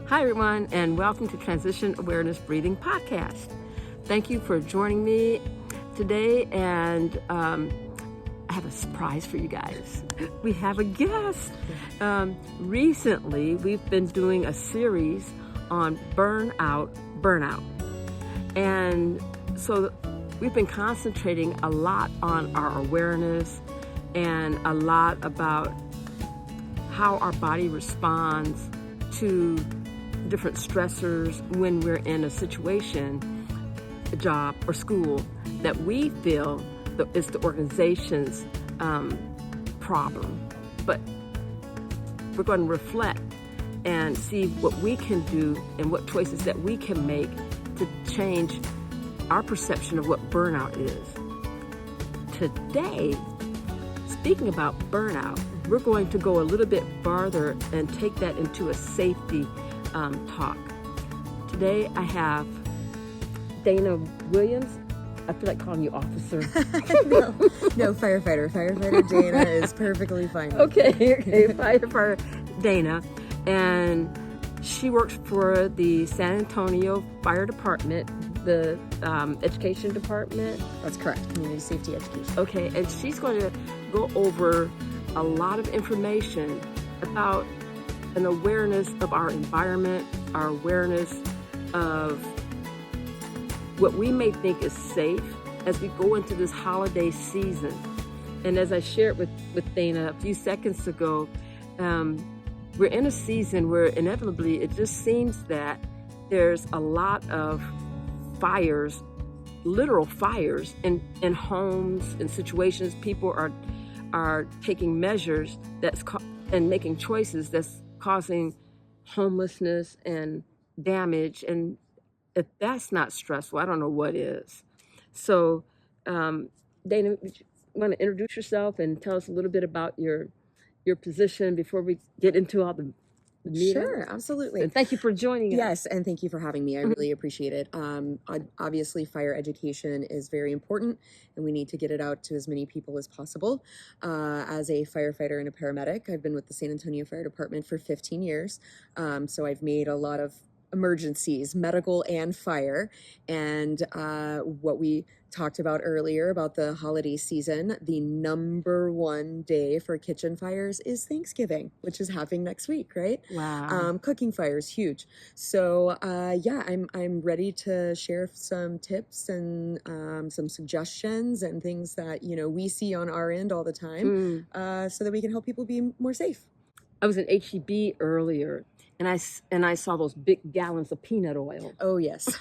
Hi, everyone, and welcome to Transition Awareness Breathing Podcast. Thank you for joining me today, and I have a surprise for you guys. We have a guest. Recently, we've been doing a series on burnout, and so we've been concentrating a lot on our awareness and a lot about how our body responds to different stressors when we're in a situation, a job or school, that we feel is the organization's problem. But we're going to reflect and see what we can do and what choices that we can make to change our perception of what burnout is. Today, speaking about burnout, we're going to go a little bit farther and take that into a safety talk. Today I have Dana Williams. I feel like calling you officer. No, firefighter. Firefighter Dana is perfectly fine. Okay, firefighter Dana. And she works for the San Antonio Fire Department, the education department. That's correct, community safety education. Okay, and she's going to go over a lot of information about an awareness of our environment, our awareness of what we may think is safe as we go into this holiday season. And as I shared with Dana a few seconds ago, we're in a season where inevitably it just seems that there's a lot of fires, literal fires in homes and situations. People are taking measures and making choices that's causing homelessness and damage. And if that's not stressful, I don't know what is. So, Dana, you want to introduce yourself and tell us a little bit about your position before we get into all the meat? Sure, absolutely. And thank you for joining us. Yes, and thank you for having me. I really appreciate it. Obviously, fire education is very important, and we need to get it out to as many people as possible. As a firefighter and a paramedic, I've been with the San Antonio Fire Department for 15 years, so I've made a lot of emergencies, medical and fire. And what we talked about earlier about the holiday season, the number one day for kitchen fires is Thanksgiving, which is happening next week, right? Wow. Cooking fire is huge. So I'm ready to share some tips and some suggestions and things that we see on our end all the time, so that we can help people be more safe. I was in HEB earlier, and I saw those big gallons of peanut oil. Oh, yes.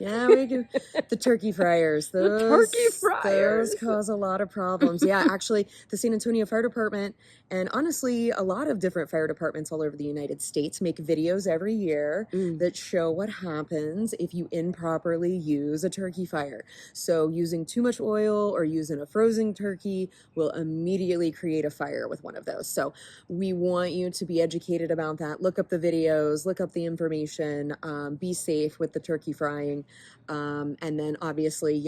Yeah, we do. The turkey fryers. Those cause a lot of problems. Yeah, actually, the San Antonio Fire Department, and honestly, a lot of different fire departments all over the United States make videos every year that show what happens if you improperly use a turkey fire. So using too much oil or using a frozen turkey will immediately create a fire with one of those. So we want you to be educated about that. Look up the videos, look up the information, be safe with the turkey frying. And then obviously,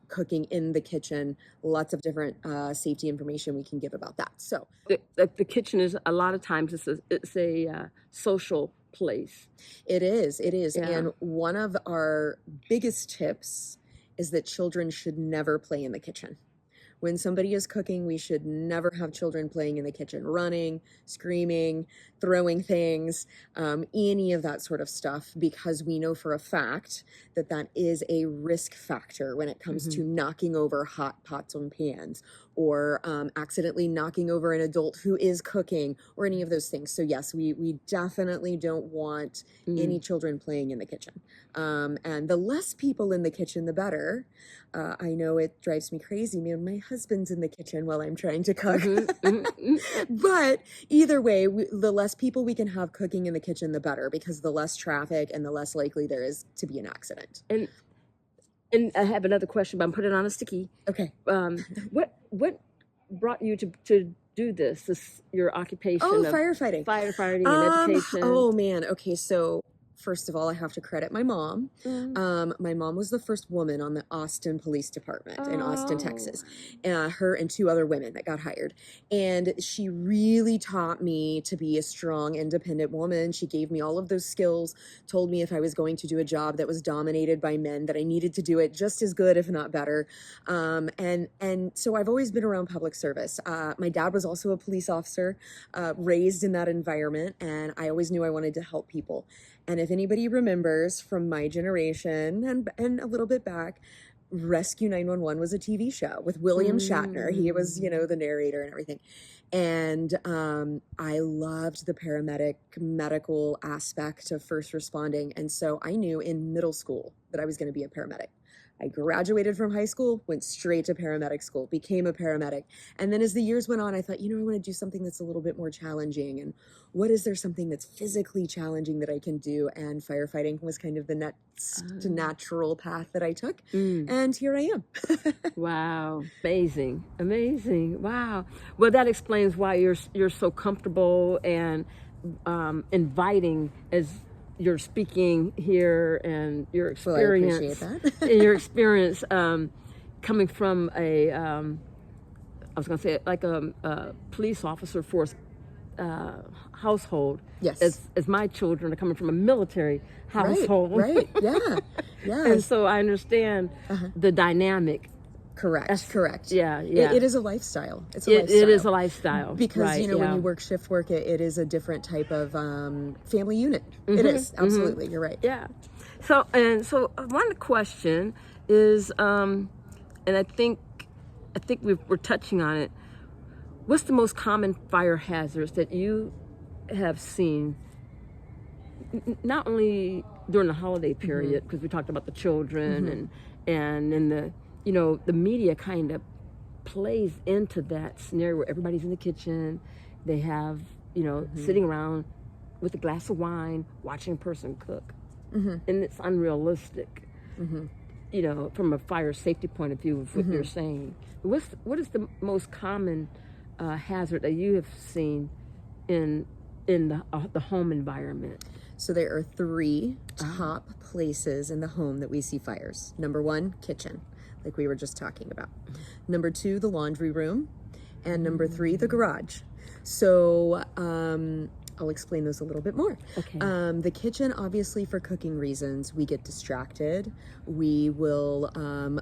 cooking in the kitchen, lots of different safety information we can give about that. So the kitchen is a lot of times it's a social place. It is. Yeah. And one of our biggest tips is that children should never play in the kitchen. When somebody is cooking, we should never have children playing in the kitchen, running, screaming, throwing things, any of that sort of stuff, because we know for a fact that is a risk factor when it comes to knocking over hot pots and pans, or accidentally knocking over an adult who is cooking, or any of those things. So yes, we definitely don't want any children playing in the kitchen. And the less people in the kitchen, the better. I know it drives me crazy. Man, my husband's in the kitchen while I'm trying to cook. But either way, the less people we can have cooking in the kitchen, the better, because the less traffic and the less likely there is to be an accident. And I have another question, but I'm putting it on a sticky. Okay. What brought you to do this your occupation of firefighting and education? Oh man, okay, so first of all, I have to credit my mom. Mm. My mom was the first woman on the Austin Police Department in Austin, Oh. Texas. Her and two other women that got hired. And she really taught me to be a strong, independent woman. She gave me all of those skills, told me if I was going to do a job that was dominated by men, that I needed to do it just as good, if not better. And so I've always been around public service. My dad was also a police officer, raised in that environment, and I always knew I wanted to help people. And if anybody remembers from my generation and a little bit back, Rescue 911 was a TV show with William Shatner. He was, you know, the narrator and everything. And I loved the paramedic medical aspect of first responding. And so I knew in middle school that I was going to be a paramedic. I graduated from high school, went straight to paramedic school, became a paramedic. And then as the years went on, I thought, you know, I want to do something that's a little bit more challenging. And what is there something that's physically challenging that I can do? And firefighting was kind of the next natural path that I took. And here I am. Wow. Amazing. Amazing. Wow. Well, that explains why you're so comfortable and inviting as you're speaking here, and your experience. Well, I appreciate that. And your experience coming from a, I was going to say, like a police officer force household. Yes. As my children are coming from a military household. Right. Yeah. Yeah. And so I understand the dynamic. Correct. Yeah. It is a lifestyle. It's a lifestyle. It is a lifestyle. Because, right, you know, when you work shift work, it is a different type of family unit. It is. Absolutely. You're right. Yeah. So one question is, and I think we're touching on it. What's the most common fire hazards that you have seen, not only during the holiday period, because we talked about the children and in the, you know, the media kind of plays into that scenario where everybody's in the kitchen, they have, you know, sitting around with a glass of wine, watching a person cook. And it's unrealistic, you know, from a fire safety point of view of what you're saying. What is the most common hazard that you have seen in the home environment? So there are three top places in the home that we see fires. Number one, kitchen, like we were just talking about. Number two, the laundry room. And number three, the garage. So I'll explain those a little bit more. Okay. The kitchen, obviously for cooking reasons, we get distracted. We will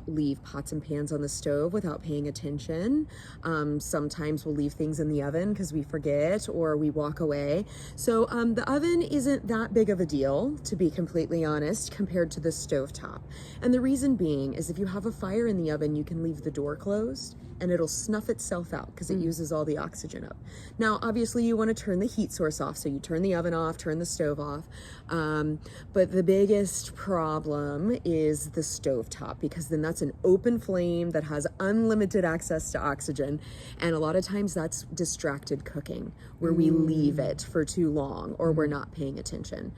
leave pots and pans on the stove without paying attention. Sometimes we'll leave things in the oven because we forget or we walk away. So the oven isn't that big of a deal, to be completely honest, compared to the stovetop. And the reason being is if you have a fire in the oven, you can leave the door closed and it'll snuff itself out because it uses all the oxygen up. Now, obviously you want to turn the heat source off. So you turn the oven off, turn the stove off. But the biggest problem is the stovetop, because then that's an open flame that has unlimited access to oxygen. And a lot of times that's distracted cooking, where we leave it for too long or we're not paying attention.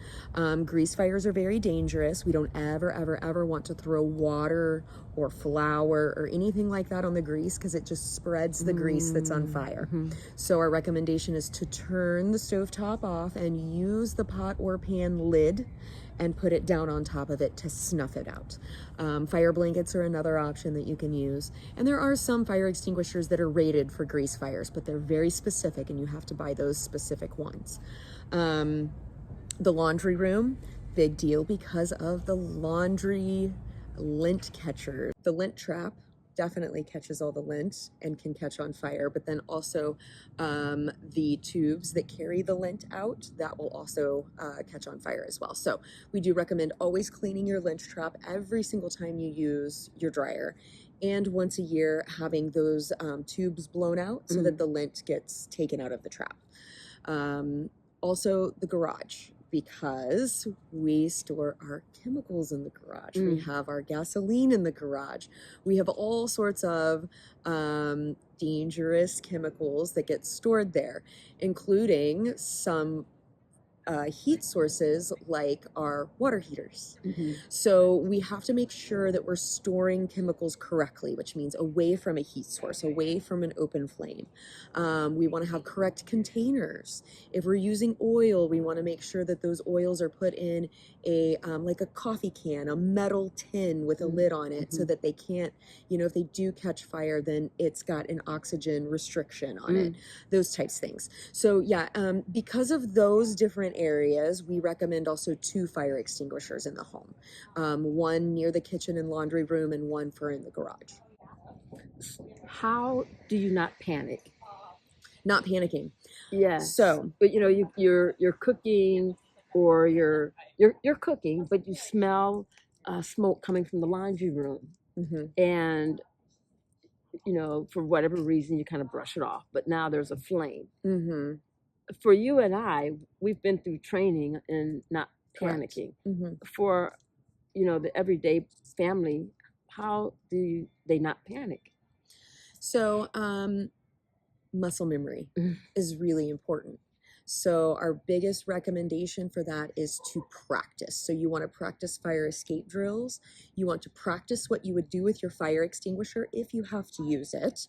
Grease fires are very dangerous. We don't ever want to throw water or flour or anything like that on the grease, because it just spreads the grease that's on fire. So our recommendation is to turn the stovetop off and use the pot or pan lid and put it down on top of it to snuff it out. Fire blankets are another option that you can use. And there are some fire extinguishers that are rated for grease fires, but they're very specific and you have to buy those specific ones. The laundry room, big deal because of the laundry lint catcher. The lint trap definitely catches all the lint and can catch on fire, but then also the tubes that carry the lint out, that will also catch on fire as well. So we do recommend always cleaning your lint trap every single time you use your dryer, and once a year having those tubes blown out so that the lint gets taken out of the trap. Also the garage, because we store our chemicals in the garage. We have our gasoline in the garage. We have all sorts of dangerous chemicals that get stored there, including some heat sources like our water heaters. Hmm. So we have to make sure that we're storing chemicals correctly, which means away from a heat source, away from an open flame. We want to have correct containers. If we're using oil, we want to make sure that those oils are put in a like a coffee can, a metal tin with a lid on it, so Hmm. that they can't, if they do catch fire, then it's got an oxygen restriction on it. Those types of things. So yeah, because of those different areas, we recommend also 2 fire extinguishers in the home, one near the kitchen and laundry room, and one for in the garage. How do you not panic? Not panicking. Yes, So, but you're cooking, or you're cooking, but you smell smoke coming from the laundry room, mhm, and for whatever reason you kind of brush it off, but now there's a flame. mhm, For you and I, we've been through training in not correct. panicking. Mhm. For the everyday family, how do they not panic? So, muscle memory Mm. is really important. So, our biggest recommendation for that is to practice. So, you want to practice fire escape drills. You want to practice what you would do with your fire extinguisher if you have to use it.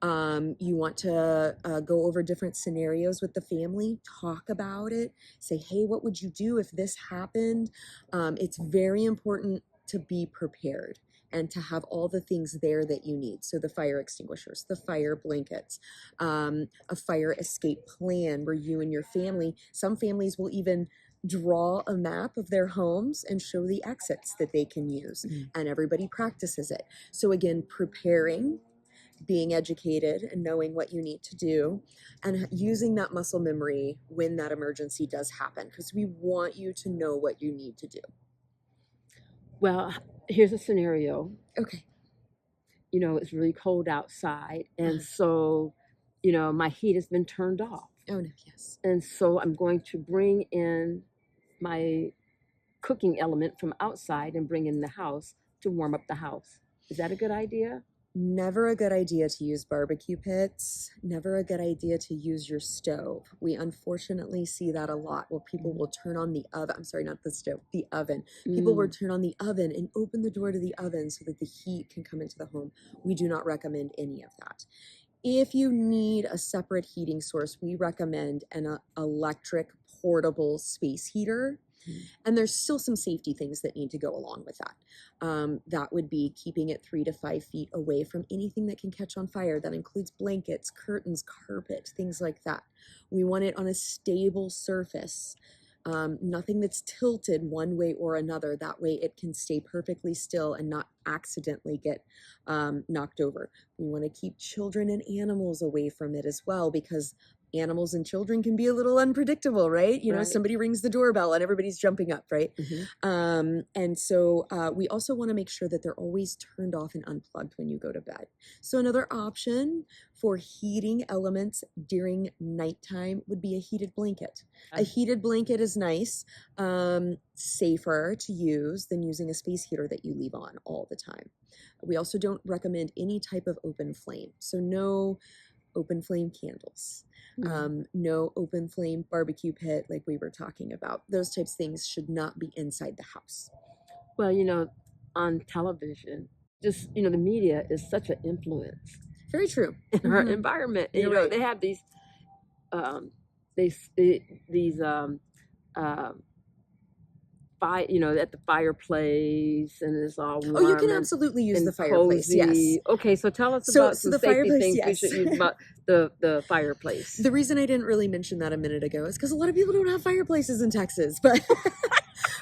You want to go over different scenarios with the family, talk about it, say, hey, what would you do if this happened? It's very important to be prepared and to have all the things there that you need. So the fire extinguishers, the fire blankets, a fire escape plan where you and your family, some families will even draw a map of their homes and show the exits that they can use, and everybody practices it. So again, preparing, being educated and knowing what you need to do, and using that muscle memory when that emergency does happen, because we want you to know what you need to do. Well, here's a scenario. Okay. It's really cold outside, and Uh-huh. so my heat has been turned off, Oh no, yes. and so I'm going to bring in my cooking element from outside and bring in the house to warm up the house. Is that a good idea? Never a good idea to use barbecue pits. Never a good idea to use your stove. We unfortunately see that a lot where people will turn on the oven. I'm sorry, not the stove, the oven. People will Mm. turn on the oven and open the door to the oven so that the heat can come into the home. We do not recommend any of that. If you need a separate heating source, we recommend an electric portable space heater. And there's still some safety things that need to go along with that. That would be keeping it 3 to 5 feet away from anything that can catch on fire. That includes blankets, curtains, carpet, things like that. We want it on a stable surface. Nothing that's tilted one way or another. That way it can stay perfectly still and not accidentally get knocked over. We want to keep children and animals away from it as well, because animals and children can be a little unpredictable, right? Right. Somebody rings the doorbell and everybody's jumping up, right? Mm-hmm. And so we also want to make sure that they're always turned off and unplugged when you go to bed. So another option for heating elements during nighttime would be a heated blanket. A heated blanket is nice, safer to use than using a space heater that you leave on all the time. We also don't recommend any type of open flame. So no open flame candles, no open flame barbecue pit like we were talking about. Those types of things should not be inside the house. Well, on television, just the media is such an influence Very true. in our environment. And, You're right. they have these um, these fire, at the fireplace, and it's all warm. Oh, you can and, absolutely use and the fireplace. cozy. Yes. Okay, so tell us So about some the safety fireplace, things we yes. should use about the fireplace. The reason I didn't really mention that a minute ago is because a lot of people don't have fireplaces in Texas, but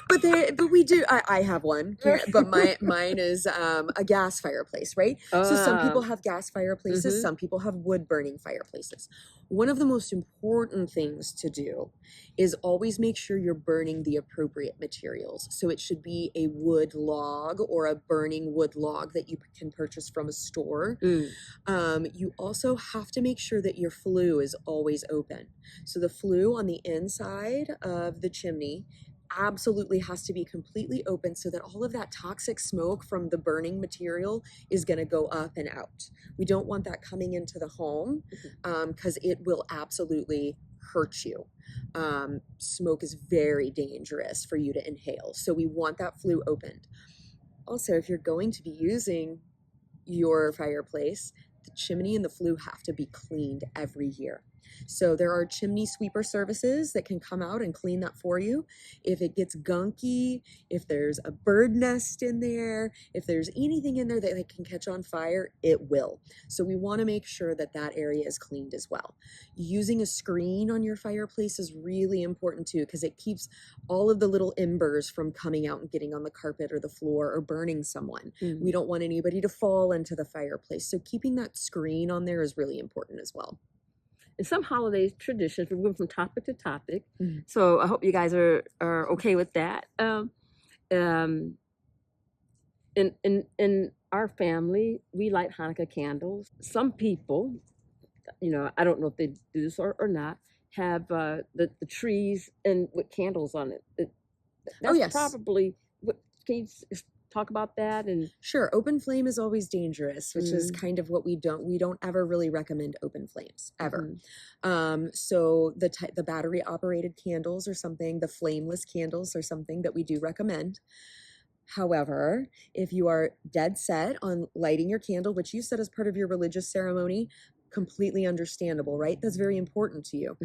but we do. I have one, but mine is a gas fireplace, right? So some people have gas fireplaces, some people have wood burning fireplaces. One of the most important things to do is always make sure you're burning the appropriate materials. So it should be a wood log or a burning wood log that you can purchase from a store. You also have to make sure that your flue is always open. So the flue on the inside of the chimney absolutely has to be completely open so that all of that toxic smoke from the burning material is going to go up and out. We don't want that coming into the home because it will absolutely hurt you. Smoke is very dangerous for you to inhale. So we want that flue opened. Also, if you're going to be using your fireplace, the chimney and the flue have to be cleaned every year. So there are chimney sweeper services that can come out and clean that for you. If it gets gunky, if there's a bird nest in there, if there's anything in there that can catch on fire, it will. So we want to make sure that that area is cleaned as well. Using a screen on your fireplace is really important too, because it keeps all of the little embers from coming out and getting on the carpet or the floor or burning someone. We don't want anybody to fall into the fireplace. So keeping that screen on there is really important as well. And some holiday traditions, we're moving from topic to topic. So I hope you guys are okay with that. In our family, we light Hanukkah candles. Some people, I don't know if they do this or not, have the trees and with candles on it. That's yes. Probably. Can you talk about that? And sure, open flame is always dangerous, which is kind of what we don't ever really recommend open flames ever. So the battery operated candles are something, the flameless candles are something that we do recommend. However, if you are dead set on lighting your candle, which you said is part of your religious ceremony, completely understandable, right? That's very important to you.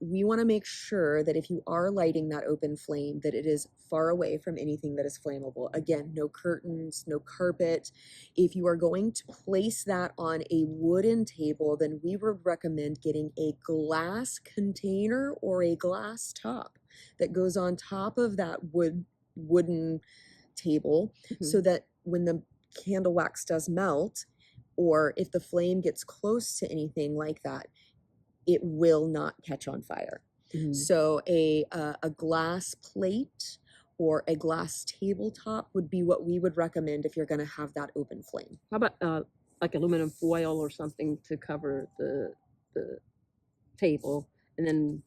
We want to make sure that if you are lighting that open flame, that it is far away from anything that is flammable. Again, no curtains, no carpet. If you are going to place that on a wooden table, then we would recommend getting a glass container or a glass top that goes on top of that wooden table, so that when the candle wax does melt, or if the flame gets close to anything like that, it will not catch on fire. So a glass plate or a glass tabletop would be what we would recommend if you're going to have that open flame. How about like aluminum foil or something to cover the table, and then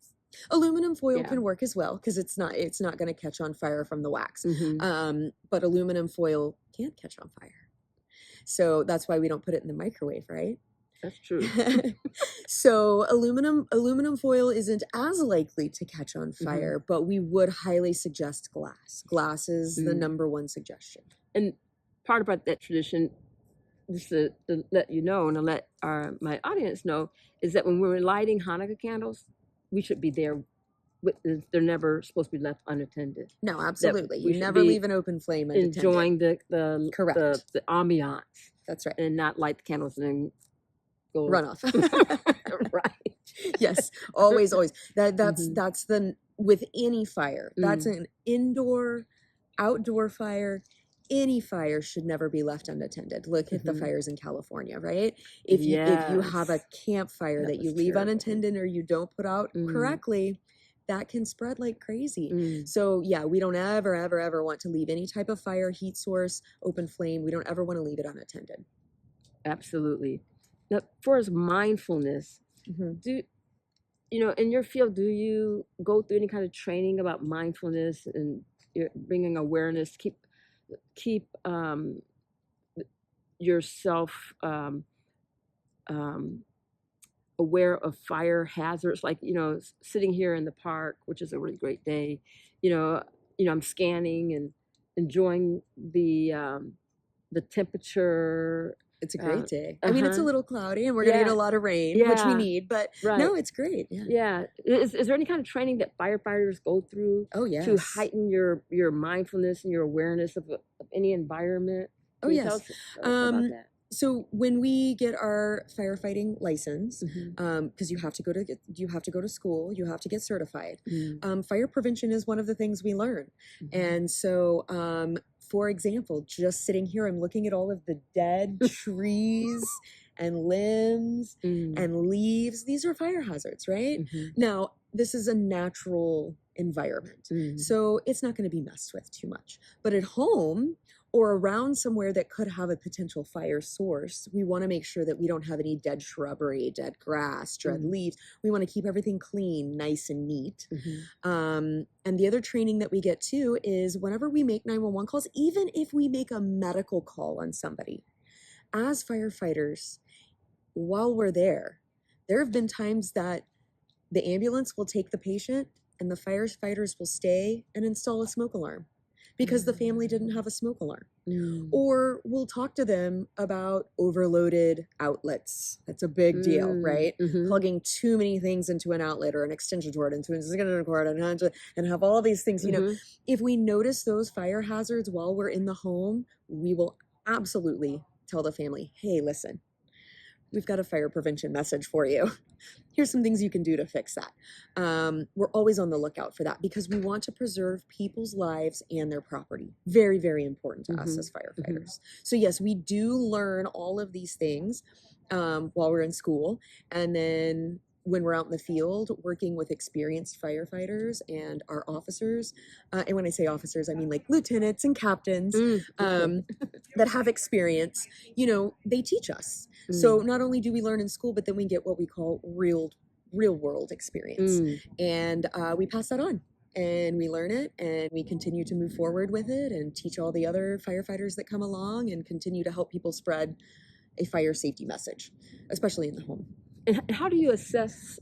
aluminum foil can work as well, because it's not going to catch on fire from the wax. But aluminum foil can't catch on fire. So that's why we don't put it in the microwave, right? That's true. So aluminum foil isn't as likely to catch on fire, but we would highly suggest glass. Glass is the number one suggestion. And part about that tradition, just to let you know and to let my audience know, is that when we're lighting Hanukkah candles, we should be there. They're never supposed to be left unattended. No, absolutely. You never leave an open flame unattended. Enjoying the ambiance. That's right. And not light the candles and then go run off. Right. Yes. Always. That's with any fire. That's an indoor, outdoor fire. Any fire should never be left unattended. Look at the fires in California, right? If you have a campfire that you leave unattended or you don't put out correctly, that can spread like crazy. So yeah, we don't ever want to leave any type of fire, heat source, open flame. We don't ever want to leave it unattended. Absolutely. Now, for as mindfulness, do in your field, do you go through any kind of training about mindfulness and bringing awareness, keep yourself aware of fire hazards, like sitting here in the park, which is a really great day, I'm scanning and enjoying the temperature. It's a great day. I mean, it's a little cloudy and we're gonna get a lot of rain, which we need, but no, it's great. Is there any kind of training that firefighters go through to heighten your mindfulness and your awareness of any environment? Can you tell us about that? So when we get our firefighting license, because you have to go to school, you have to get certified. Fire prevention is one of the things we learn, and so for example, just sitting here, I'm looking at all of the dead trees and limbs and leaves. These are fire hazards, right? Now, this is a natural environment, so it's not going to be messed with too much. But at home, or around somewhere that could have a potential fire source, we want to make sure that we don't have any dead shrubbery, dead grass, dead leaves. We want to keep everything clean, nice and neat. And the other training that we get too is whenever we make 911 calls, even if we make a medical call on somebody, as firefighters, while we're there have been times that The ambulance will take the patient and the firefighters will stay and install a smoke alarm because the family didn't have a smoke alarm. Or we'll talk to them about overloaded outlets. That's a big deal, right? Plugging too many things into an outlet or an extension cord into an extension cord and have all these things. You know, if we notice those fire hazards while we're in the home, we will absolutely tell the family, hey, listen, we've got a fire prevention message for you. Here's some things you can do to fix that. We're always on the lookout for that because we want to preserve people's lives and their property. Very, very important to us as firefighters. So yes, we do learn all of these things while we're in school. And then when we're out in the field working with experienced firefighters and our officers, and when I say officers, I mean like lieutenants and captains that have experience, you know, they teach us. So not only do we learn in school, but then we get what we call real world experience. And we pass that on. And we learn it and we continue to move forward with it and teach all the other firefighters that come along and continue to help people spread a fire safety message, especially in the home. And how do you assess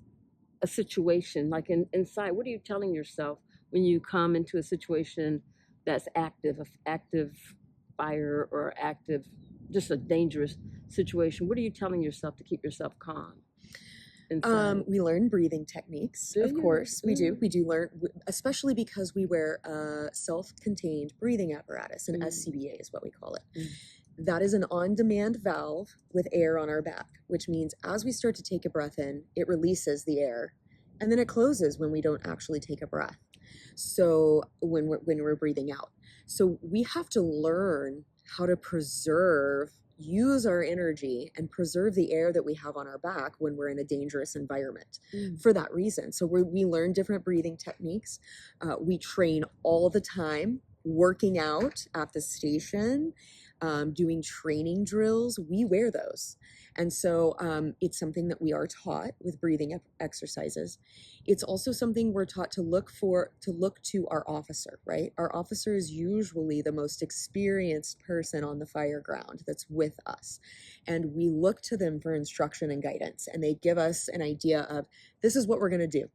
a situation like inside? What are you telling yourself when you come into a situation that's active fire or active, just a dangerous situation? What are you telling yourself to keep yourself calm? We learn breathing techniques, of course. We do learn, especially because we wear a self-contained breathing apparatus, an SCBA is what we call it. That is an on-demand valve with air on our back, which means as we start to take a breath in, it releases the air, and then it closes when we don't actually take a breath. So when we're breathing out. So we have to learn how to use our energy and preserve the air that we have on our back when we're in a dangerous environment for that reason. So we learn different breathing techniques. We train all the time, working out at the station, doing training drills. We wear those. And so it's something that we are taught with breathing exercises. It's also something we're taught to look to our officer, right? Our officer is usually the most experienced person on the fire ground that's with us. And we look to them for instruction and guidance. And they give us an idea of, this is what we're going to do.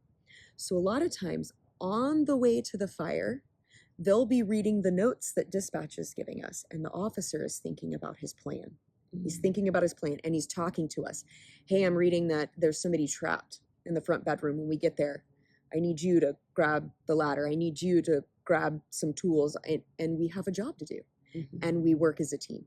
So a lot of times on the way to the fire, they'll be reading the notes that dispatch is giving us. And the officer is thinking about his plan. He's thinking about his plan and he's talking to us. Hey, I'm reading that there's somebody trapped in the front bedroom. When we get there, I need you to grab the ladder. I need you to grab some tools. And we have a job to do. And we work as a team.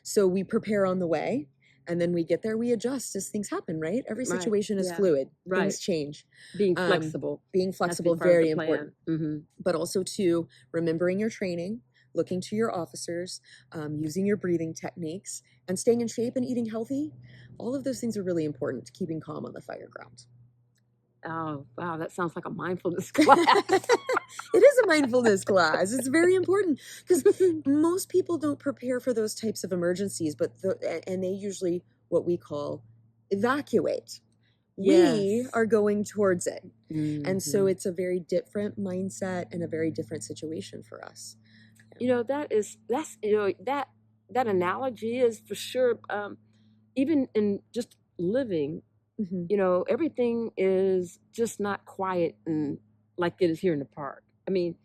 So we prepare on the way. And then we get there, we adjust as things happen, right? Every situation is fluid. Things change. Being flexible. Being flexible, very important. But also too, remembering your training, looking to your officers, using your breathing techniques, and staying in shape and eating healthy. All of those things are really important to keeping calm on the fire ground. Oh, wow, that sounds like a mindfulness class. It is a mindfulness class. It's very important because most people don't prepare for those types of emergencies, and they usually what we call evacuate. We are going towards it. And so it's a very different mindset and a very different situation for us. You know, that analogy is for sure, even in just living, you know, everything is just not quiet and like it is here in the park. I mean,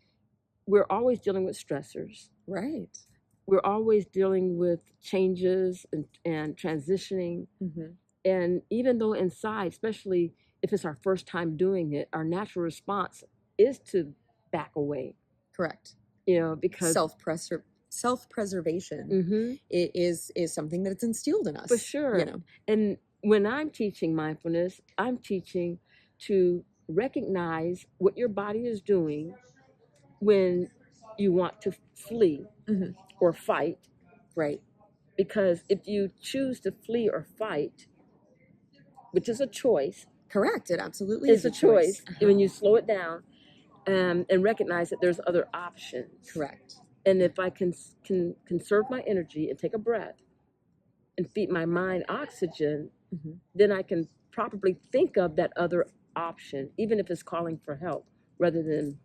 we're always dealing with stressors. Right. We're always dealing with changes and transitioning. And even though inside, especially if it's our first time doing it, our natural response is to back away. Correct. You know, because self-preservation is something that's instilled in us. For sure. You know. And when I'm teaching mindfulness, I'm teaching to recognize what your body is doing when you want to flee or fight. Right. Because if you choose to flee or fight, which is a choice. Correct. It absolutely is a choice. When you slow it down and recognize that there's other options. Correct. And if I can conserve my energy and take a breath and feed my mind oxygen, then I can probably think of that other option, even if it's calling for help, rather than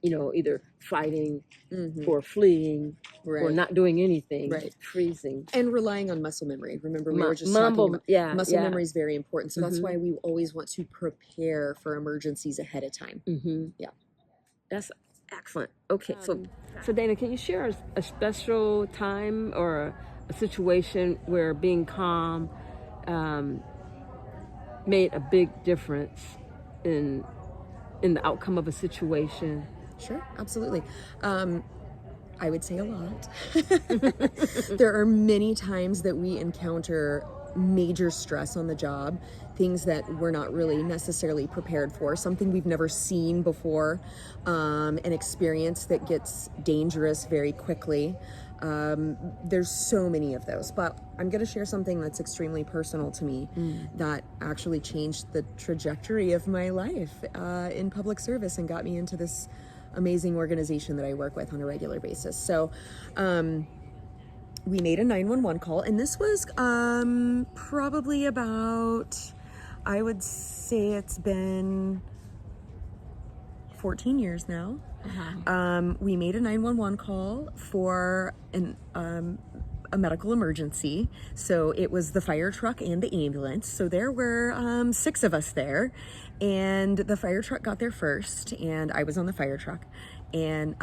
either fighting Mm-hmm. or fleeing or Right. not doing anything, Right. freezing. And relying on muscle memory. Remember, we were just talking Mumble, about yeah, muscle yeah. memory is very important. So that's why we always want to prepare for emergencies ahead of time. Yeah. That's excellent. Okay, so Dana, can you share a special time or a situation where being calm made a big difference in the outcome of a situation? Sure, absolutely. I would say a lot. There are many times that we encounter major stress on the job, things that we're not really necessarily prepared for, something we've never seen before, an experience that gets dangerous very quickly. There's so many of those, but I'm going to share something that's extremely personal to me that actually changed the trajectory of my life in public service and got me into this amazing organization that I work with on a regular basis. So we made a 911 call, and this was probably about, I would say it's been 14 years now. We made a 911 call for a medical emergency. So it was the fire truck and the ambulance. So there were 6 of us there, and the fire truck got there first, and I was on the fire truck. And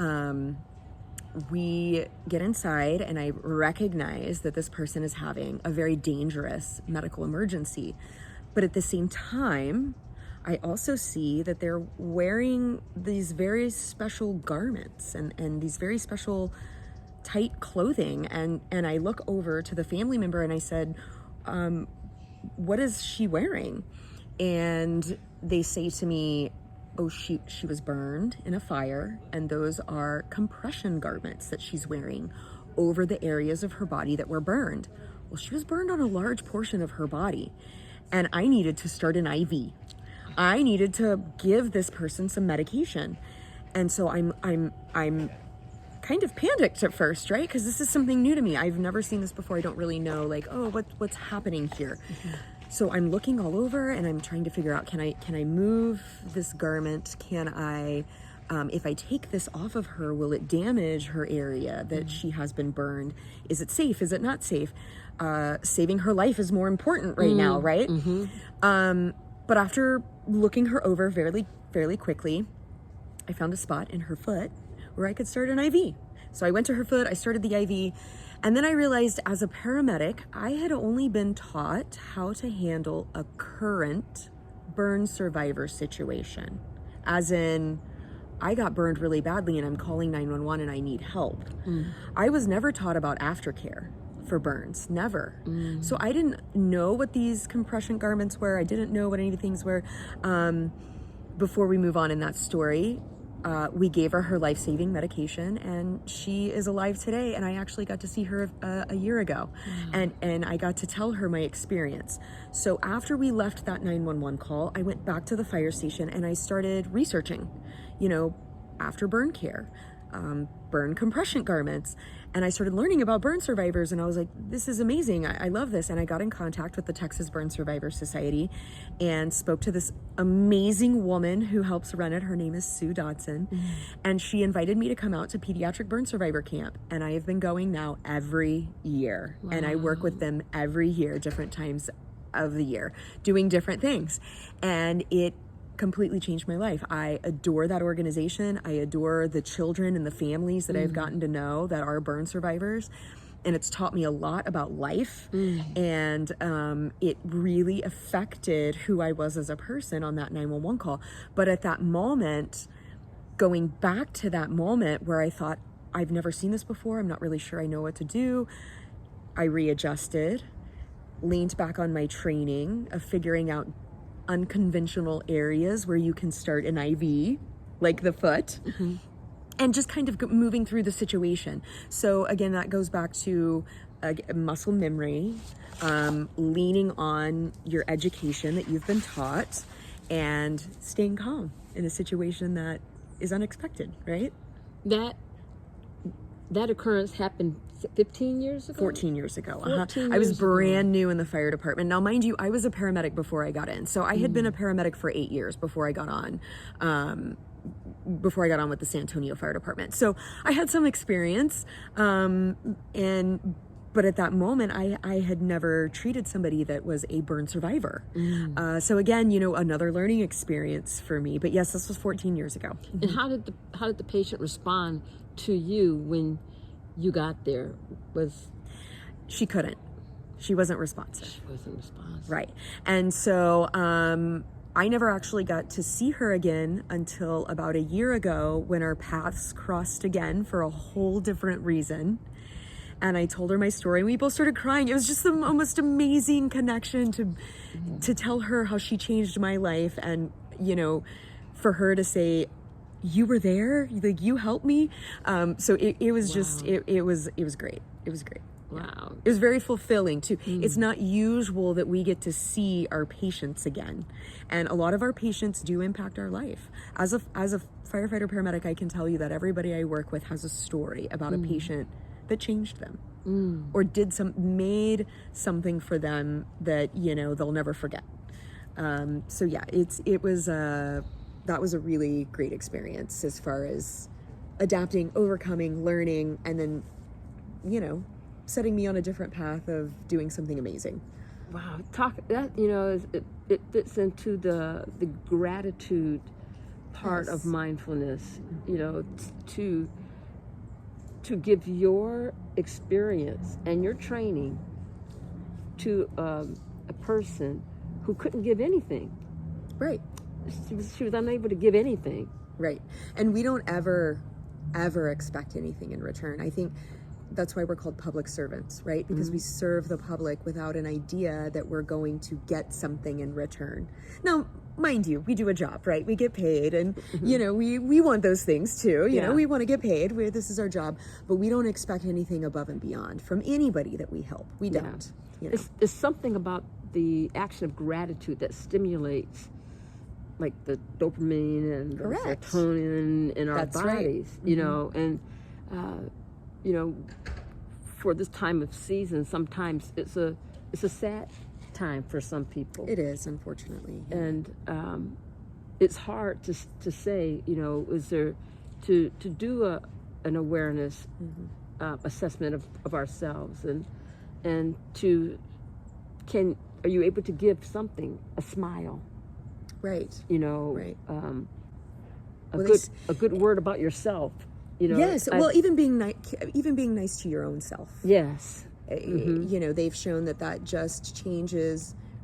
we get inside, and I recognize that this person is having a very dangerous medical emergency. But at the same time, I also see that they're wearing these very special garments and these very special tight clothing. And I look over to the family member and I said, what is she wearing? And they say to me, oh, she was burned in a fire, and those are compression garments that she's wearing over the areas of her body that were burned. Well, she was burned on a large portion of her body, and I needed to start an IV. I needed to give this person some medication. And so I'm kind of panicked at first, right? Because this is something new to me. I've never seen this before. I don't really know, like, oh, what's happening here? So I'm looking all over and I'm trying to figure out, can I move this garment? Can I, if I take this off of her, will it damage her area that she has been burned? Is it safe? Is it not safe? Saving her life is more important right now, right? But after looking her over fairly quickly, I found a spot in her foot where I could start an IV. So I went to her foot, I started the IV, and then I realized as a paramedic, I had only been taught how to handle a current burn survivor situation. As in, I got burned really badly and I'm calling 911 and I need help. I was never taught about aftercare for burns, never. So I didn't know what these compression garments were. I didn't know what any of the things were. Before we move on in that story, we gave her life-saving medication, and she is alive today. And I actually got to see her a year ago, and I got to tell her my experience. So after we left that 911 call, I went back to the fire station and I started researching, after burn care, burn compression garments. And I started learning about burn survivors, and I was like, this is amazing. I love this. And I got in contact with the Texas Burn Survivor Society and spoke to this amazing woman who helps run it. Her name is Sue Dodson. And she invited me to come out to Pediatric Burn Survivor Camp. And I have been going now every year. And I work with them every year, different times of the year, doing different things. And it completely changed my life. I adore that organization. I adore the children and the families that I've gotten to know that are burn survivors. And it's taught me a lot about life. And it really affected who I was as a person on that 911 call. But at that moment, going back to that moment where I thought, I've never seen this before, I'm not really sure I know what to do, I readjusted, leaned back on my training of figuring out unconventional areas where you can start an IV, like the foot, and just kind of moving through the situation. So again, that goes back to muscle memory, leaning on your education that you've been taught, and staying calm in a situation that is unexpected, right? That occurrence happened 15 years ago? 14 years ago. 14 I was years brand new in the fire department. Now, mind you, I was a paramedic before I got in. So I had been a paramedic for 8 years before I got on before I got on with the San Antonio Fire Department. So I had some experience, but at that moment, I had never treated somebody that was a burn survivor. So again, another learning experience for me. But yes, this was 14 years ago. And how did the patient respond to you when you got there? She couldn't. She wasn't responsive. She wasn't responsive. Right. And so I never actually got to see her again until about a year ago, when our paths crossed again for a whole different reason. And I told her my story, and we both started crying. It was just the most amazing connection to tell her how she changed my life, and for her to say, "You were there, like you helped me." So it was just it was great. It was great. Wow. It was very fulfilling too. It's not usual that we get to see our patients again, and a lot of our patients do impact our life. As a firefighter paramedic, I can tell you that everybody I work with has a story about a patient that changed them, or made something for them that they'll never forget. So yeah, that was a really great experience as far as adapting, overcoming, learning, and then setting me on a different path of doing something amazing. Wow, it fits into the gratitude part of mindfulness. To give your experience and your training to a person who couldn't give anything. Right. She was unable to give anything. Right. And we don't ever expect anything in return. I think that's why we're called public servants, right? Because we serve the public without an idea that we're going to get something in return. Now, mind you, we do a job, right? We get paid, and we want those things too. You know, we want to get paid. This is our job, but we don't expect anything above and beyond from anybody that we help. We don't. It's something about the action of gratitude that stimulates, like, the dopamine and the serotonin in our bodies. And for this time of season, sometimes it's a sad time for some people. It is, unfortunately. And it's hard to say, is there to do an awareness assessment of ourselves, and are you able to give something, a smile, right? A good word about yourself. Yes. Well, even being nice to your own self. Yes. They've shown that just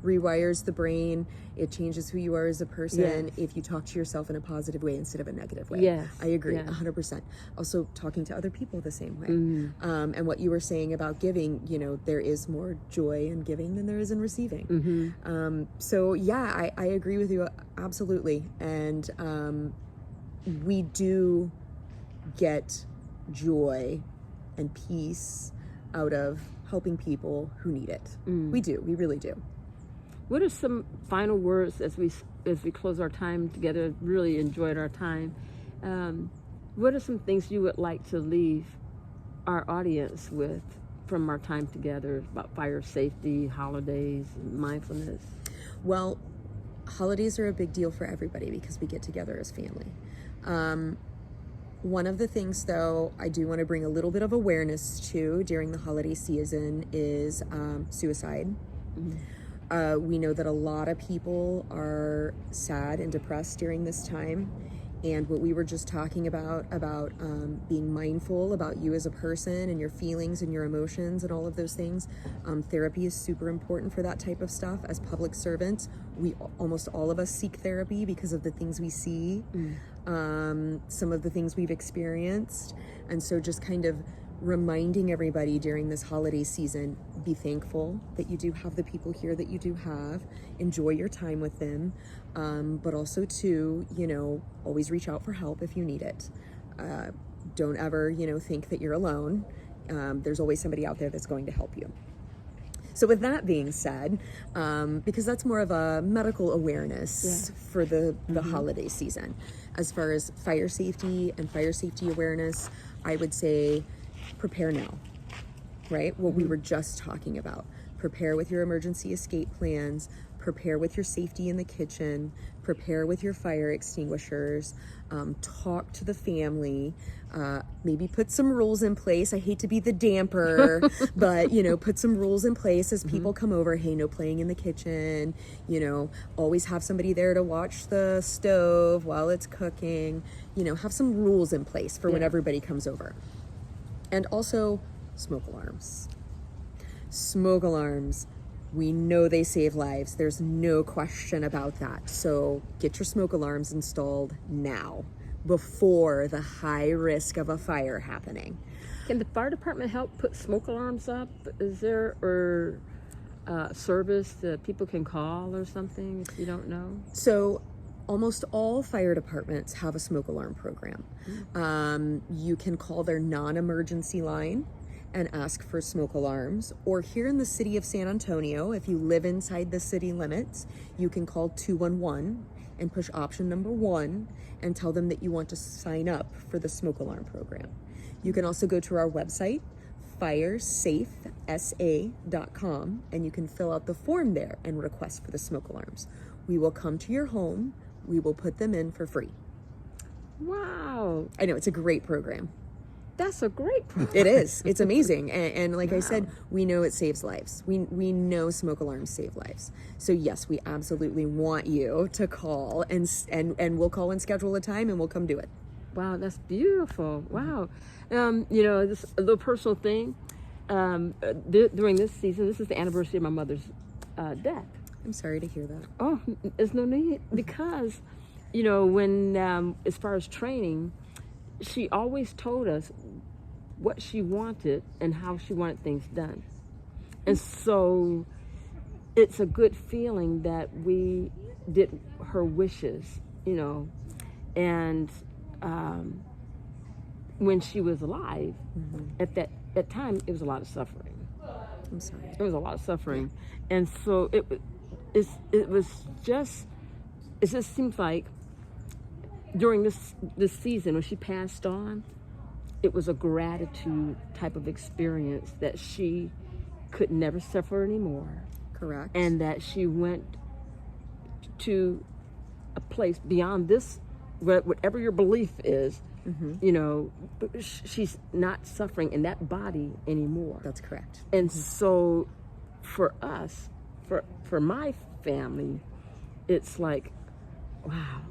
rewires the brain. It changes who you are as a person if you talk to yourself in a positive way instead of a negative way. Yes. I agree, 100%. Also, talking to other people the same way. And what you were saying about giving, there is more joy in giving than there is in receiving. So yeah, I agree with you absolutely. And we do get joy and peace out of helping people who need it. We really do. What are some final words as we close our time together? Really enjoyed our time. What are some things you would like to leave our audience with from our time together about fire safety, holidays, and mindfulness? Well, holidays are a big deal for everybody because we get together as family. One of the things, though, I do want to bring a little bit of awareness to during the holiday season is suicide. We know that a lot of people are sad and depressed during this time. And what we were just talking about being mindful about you as a person and your feelings and your emotions and all of those things. Therapy is super important for that type of stuff. As public servants, almost all of us seek therapy because of the things we see, some of the things we've experienced. And so just kind of reminding everybody during this holiday season, be thankful that you do have the people here that you do have, enjoy your time with them, but also to, always reach out for help if you need it. Don't ever, think that you're alone. There's always somebody out there that's going to help you. So with that being said, because that's more of a medical awareness for the holiday season, as far as fire safety and fire safety awareness, I would say prepare now, right? What we were just talking about. Prepare with your emergency escape plans, prepare with your safety in the kitchen, prepare with your fire extinguishers, talk to the family, maybe put some rules in place. I hate to be the damper, but, put some rules in place as people come over. Hey, no playing in the kitchen, always have somebody there to watch the stove while it's cooking, have some rules in place for when everybody comes over. And also smoke alarms. Smoke alarms. We know they save lives. There's no question about that. So get your smoke alarms installed now, before the high risk of a fire happening. Can the fire department help put smoke alarms up? Is there service that people can call or something if you don't know? So almost all fire departments have a smoke alarm program. You can call their non-emergency line and ask for smoke alarms. Or here in the city of San Antonio, if you live inside the city limits, you can call 211 and push option number 1 and tell them that you want to sign up for the smoke alarm program. You can also go to our website, firesafesa.com, and you can fill out the form there and request for the smoke alarms. We will come to your home. We will put them in for free. Wow. I know, it's a great program. That's a great program. It is. It's amazing. And like I said, we know it saves lives. We know smoke alarms save lives. So yes, we absolutely want you to call and we'll call and schedule a time and we'll come do it. Wow, that's beautiful. Wow. This a little personal thing. During this season, this is the anniversary of my mother's death. I'm sorry to hear that. Oh, there's no need, because, when as far as training, she always told us what she wanted and how she wanted things done. And so it's a good feeling that we did her wishes, and when she was alive, at that time, it was a lot of suffering. I'm sorry. It was a lot of suffering. And so it just seems like during this season when she passed on, it was a gratitude type of experience that she could never suffer anymore. Correct. And that she went to a place beyond this, whatever your belief is, she's not suffering in that body anymore. That's correct. And so for us, for my family, it's like, wow,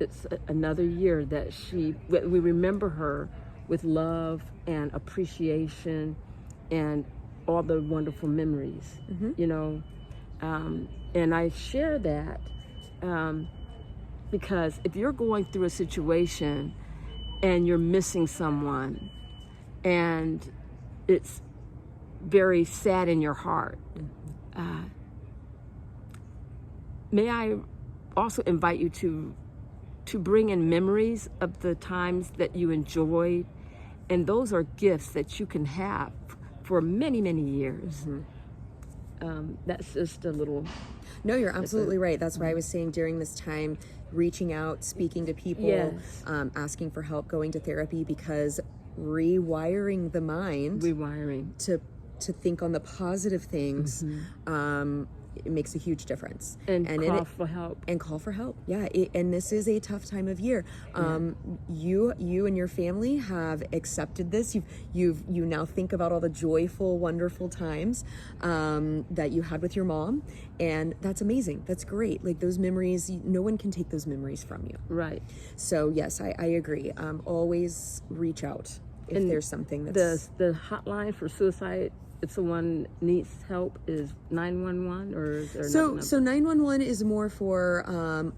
it's another year that we remember her with love and appreciation and all the wonderful memories, and I share that because if you're going through a situation and you're missing someone and it's very sad in your heart, may I also invite you to bring in memories of the times that you enjoyed, and those are gifts that you can have for many, many years. That's just a little... No, you're absolutely right. That's why I was saying during this time, reaching out, speaking to people, asking for help, going to therapy, because rewiring the mind to think on the positive things, it makes a huge difference. And call for help. And call for help. Yeah. And this is a tough time of year. You and your family have accepted this. You now think about all the joyful, wonderful times that you had with your mom, and that's amazing. That's great. Like, those memories, no one can take those memories from you. Right. So yes, I agree. Always reach out if there's something that's... The hotline for suicide, if someone needs help, is 911, or is there another number? So 911 is more for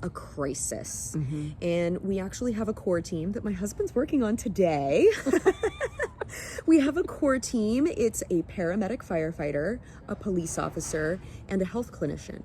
a crisis. And we actually have a core team that my husband's working on today. We have a core team. It's a paramedic firefighter, a police officer, and a health clinician.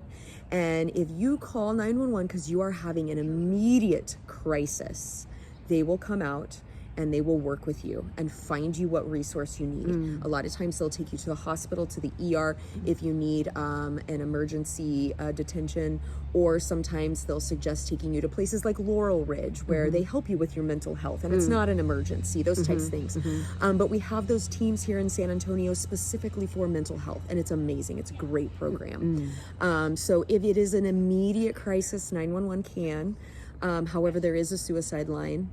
And if you call 911 because you are having an immediate crisis, they will come out and they will work with you and find you what resource you need. A lot of times they'll take you to the hospital, to the ER if you need an emergency detention, or sometimes they'll suggest taking you to places like Laurel Ridge where they help you with your mental health, and it's not an emergency, those types of things. But we have those teams here in San Antonio specifically for mental health, and it's amazing. It's a great program. So if it is an immediate crisis, 911 can. However, there is a suicide hotline.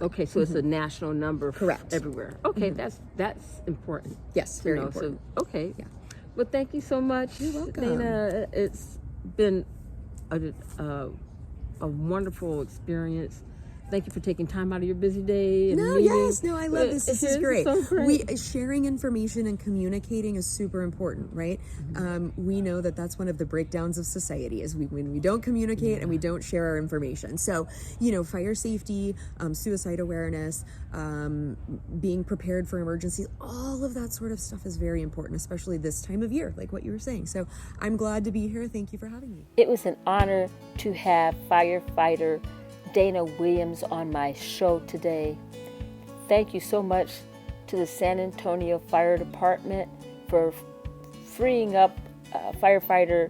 Okay, so it's a national number. Correct. Everywhere. Okay, that's important. Yes, very important. So, okay. Yeah. Well, thank you so much. You're welcome. Dana, it's been a wonderful experience. Thank you for taking time out of your busy day. And I love this. This is great. So great. Sharing information and communicating is super important, right? We know that that's one of the breakdowns of society is when we don't communicate and we don't share our information. So, fire safety, suicide awareness, being prepared for emergencies, all of that sort of stuff is very important, especially this time of year, like what you were saying. So I'm glad to be here. Thank you for having me. It was an honor to have firefighter Dana Williams on my show today. Thank you so much to the San Antonio Fire Department for freeing up firefighter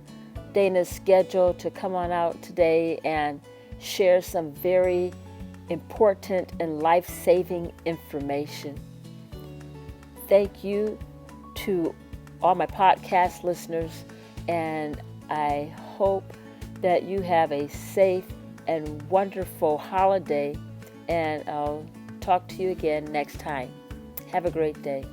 Dana's schedule to come on out today and share some very important and life-saving information. Thank you to all my podcast listeners, and I hope that you have a safe and wonderful holiday, and I'll talk to you again next time. Have a great day.